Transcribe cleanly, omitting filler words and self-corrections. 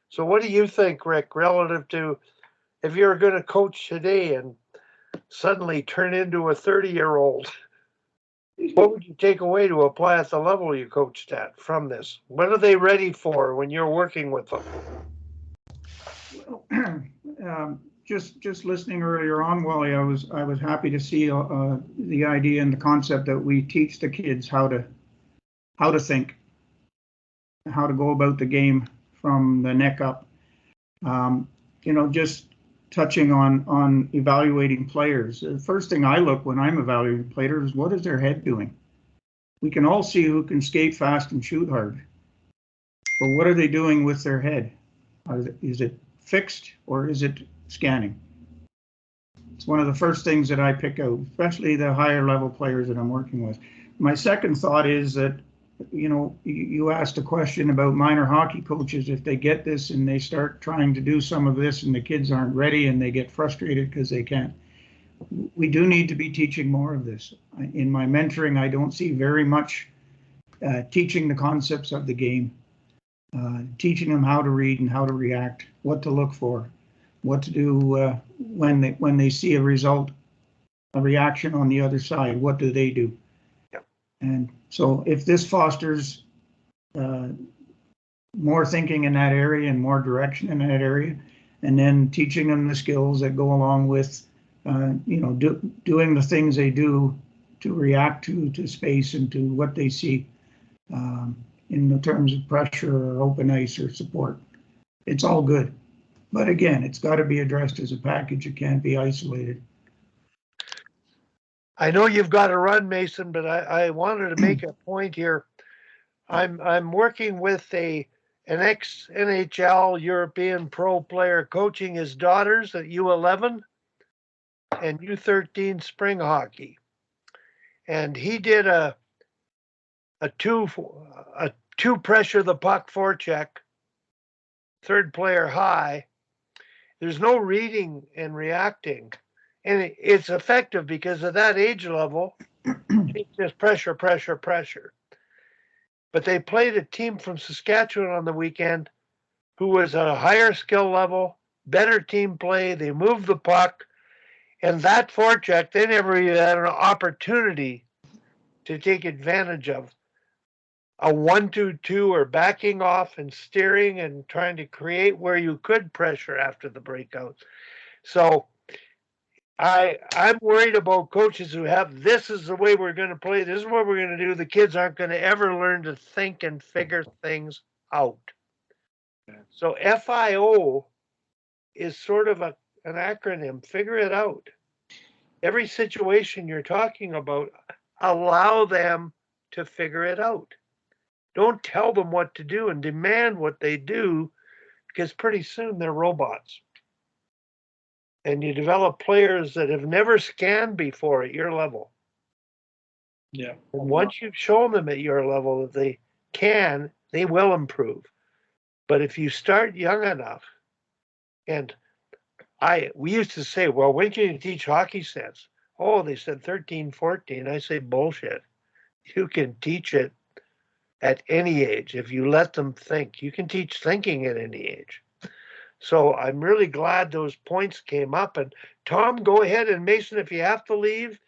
So what do you think, Rick, relative to if you're going to coach today and suddenly turn into a 30-year-old, what would you take away to apply at the level you coached at from this? What are they ready for when you're working with them? Well, just listening earlier on, Wally, I was happy to see the idea and the concept that we teach the kids how to think, how to go about the game from the neck up. Just touching on evaluating players. The first thing I look when I'm evaluating players is what is their head doing. We can all see who can skate fast and shoot hard, but what are they doing with their head? Is it fixed or is it scanning? It's one of the first things that I pick out, especially the higher level players that I'm working with. My second thought is that, you asked a question about minor hockey coaches. If they get this and they start trying to do some of this and the kids aren't ready and they get frustrated because they can't, we do need to be teaching more of this. In my mentoring, I don't see very much teaching the concepts of the game, teaching them how to read and how to react, what to look for, what to do when they see a result, a reaction on the other side. What do they do? Yep. And so if this fosters more thinking in that area and more direction in that area, and then teaching them the skills that go along with doing the things they do to react to space and to what they see in the terms of pressure or open ice or support. It's all good. But again, it's got to be addressed as a package. It can't be isolated. I know you've got to run, Mason, but I wanted to make a point here. I'm working with an ex NHL European pro player coaching his daughters at U11 and U13 spring hockey, and he did a two pressure the puck forecheck, third player high. There's no reading and reacting, and it's effective because at that age level, it's just pressure, pressure, pressure. But they played a team from Saskatchewan on the weekend who was at a higher skill level, better team play. They moved the puck, and that forecheck, they never even had an opportunity to take advantage of a 1-2-2 or backing off and steering and trying to create where you could pressure after the breakout. So I'm worried about coaches who have this is the way we're going to play. This is what we're going to do. The kids aren't going to ever learn to think and figure things out. So FIO is sort of an acronym. Figure it out. Every situation you're talking about, allow them to figure it out. Don't tell them what to do and demand what they do, because pretty soon they're robots. And you develop players that have never scanned before at your level. Yeah. And once you've shown them at your level that they can, they will improve. But if you start young enough, and we used to say, well, when can you teach hockey sense? Oh, they said 13, 14. I say bullshit. You can teach it at any age if you let them think. You can teach thinking at any age. So I'm really glad those points came up. And Tom, go ahead. And Mason, if you have to leave,